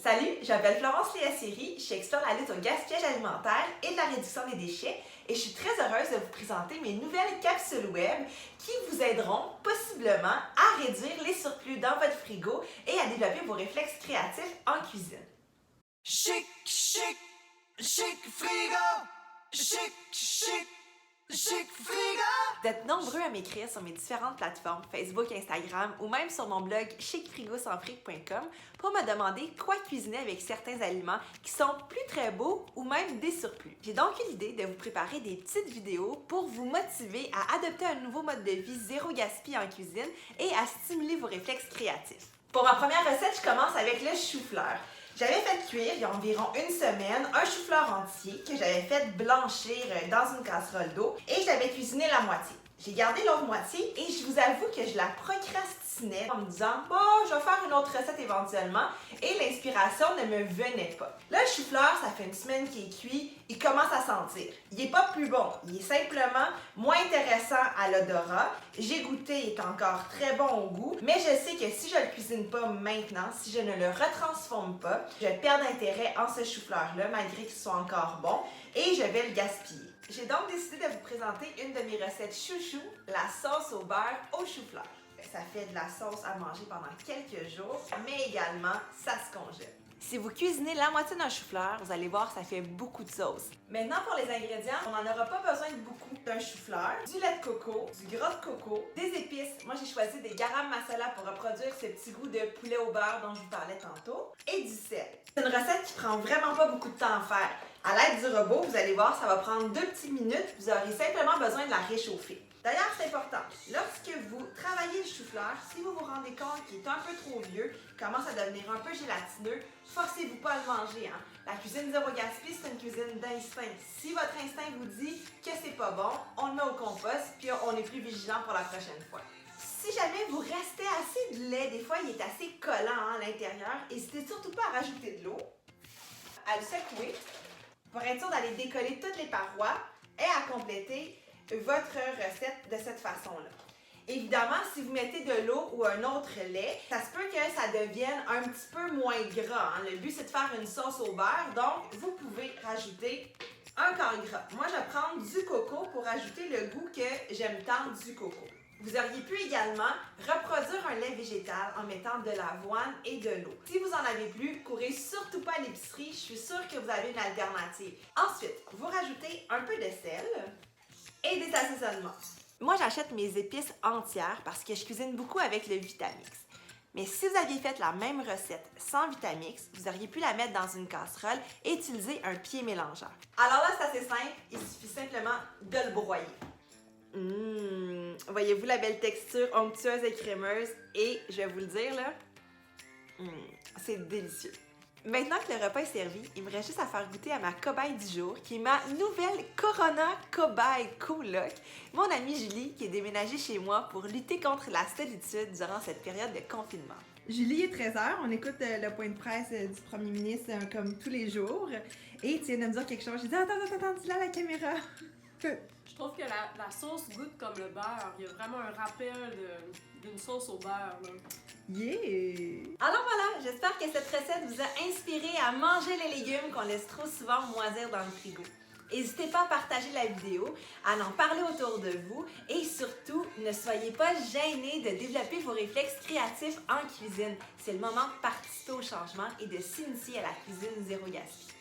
Salut, je m'appelle Florence Léa-Siri, je suis experte à la lutte au gaspillage alimentaire et de la réduction des déchets et je suis très heureuse de vous présenter mes nouvelles capsules web qui vous aideront possiblement à réduire les surplus dans votre frigo et à développer vos réflexes créatifs en cuisine. Chic, chic, chic frigo, chic, chic, chic frigo. Vous êtes nombreux à m'écrire sur mes différentes plateformes, Facebook, Instagram ou même sur mon blog chicfrigosansfric.com pour me demander quoi cuisiner avec certains aliments qui sont plus très beaux ou même des surplus. J'ai donc eu l'idée de vous préparer des petites vidéos pour vous motiver à adopter un nouveau mode de vie zéro gaspillage en cuisine et à stimuler vos réflexes créatifs. Pour ma première recette, je commence avec le chou-fleur. J'avais fait cuire il y a environ une semaine un chou-fleur entier que j'avais fait blanchir dans une casserole d'eau et j'avais cuisiné la moitié. J'ai gardé l'autre moitié et je vous avoue que je la procrastinais en me disant « Bon, je vais faire une autre recette éventuellement » et l'inspiration ne me venait pas. Là, le chou-fleur, ça fait une semaine qu'il est cuit, il commence à sentir. Il n'est pas plus bon, il est simplement moins intéressant à l'odorat. J'ai goûté, il est encore très bon au goût, mais je sais que si je ne le cuisine pas maintenant, si je ne le retransforme pas, je perds d'intérêt en ce chou-fleur-là, malgré qu'il soit encore bon, et je vais le gaspiller. J'ai donc décidé de vous présenter une de mes recettes chouchou, la sauce au beurre au chou-fleur. Ça fait de la sauce à manger pendant quelques jours, mais également, ça se congèle. Si vous cuisinez la moitié d'un chou-fleur, vous allez voir, ça fait beaucoup de sauce. Maintenant, pour les ingrédients, on n'en aura pas besoin de beaucoup. D'un chou-fleur, du lait de coco, du gras de coco, des épices. Moi, j'ai choisi des garam masala pour reproduire ce petit goût de poulet au beurre dont je vous parlais tantôt, et du sel. C'est une recette qui prend vraiment pas beaucoup de temps à faire. À l'aide du robot, vous allez voir, ça va prendre 2 petites minutes. Vous aurez simplement besoin de la réchauffer. D'ailleurs, c'est important, lorsque vous travaillez le chou-fleur, si vous vous rendez compte qu'il est un peu trop vieux, qu'il commence à devenir un peu gélatineux, forcez-vous pas à le manger. La cuisine zéro gaspille, c'est une cuisine d'instinct. Si votre instinct vous dit que c'est pas bon, on le met au compost, puis on est plus vigilant pour la prochaine fois. Si jamais vous restez assez de lait, des fois il est assez collant à l'intérieur, n'hésitez surtout pas à rajouter de l'eau, à le secouer, pour être sûr d'aller décoller toutes les parois et à compléter votre recette de cette façon-là. Évidemment, si vous mettez de l'eau ou un autre lait, ça se peut que ça devienne un petit peu moins gras. Le but, c'est de faire une sauce au beurre, donc vous pouvez rajouter un quart gras. Moi, je vais prendre du coco pour ajouter le goût que j'aime tant du coco. Vous auriez pu également reproduire un lait végétal en mettant de l'avoine et de l'eau. Si vous en avez plus, courez surtout pas à l'épicerie, je suis sûre que vous avez une alternative. Ensuite, vous rajoutez un peu de sel et des assaisonnements. Moi, j'achète mes épices entières parce que je cuisine beaucoup avec le Vitamix. Mais si vous aviez fait la même recette sans Vitamix, vous auriez pu la mettre dans une casserole et utiliser un pied mélangeur. Alors là, c'est assez simple, il suffit simplement de le broyer. Voyez-vous la belle texture onctueuse et crémeuse? Et je vais vous le dire là, c'est délicieux. Maintenant que le repas est servi, il me reste juste à faire goûter à ma cobaye du jour, qui est ma nouvelle Corona Cobaye Coloc, mon amie Julie, qui est déménagée chez moi pour lutter contre la solitude durant cette période de confinement. Julie, il est 13h, on écoute le point de presse du premier ministre comme tous les jours. Et tu viens de me dire quelque chose, j'ai dit attends, dis-le à la caméra. Je trouve que la sauce goûte comme le beurre. Il y a vraiment un rappel d'une sauce au beurre. Là. Yeah! Alors voilà, j'espère que cette recette vous a inspiré à manger les légumes qu'on laisse trop souvent moisir dans le frigo. N'hésitez pas à partager la vidéo, à en parler autour de vous et surtout, ne soyez pas gênés de développer vos réflexes créatifs en cuisine. C'est le moment de participer au changement et de s'initier à la cuisine zéro gaspillage.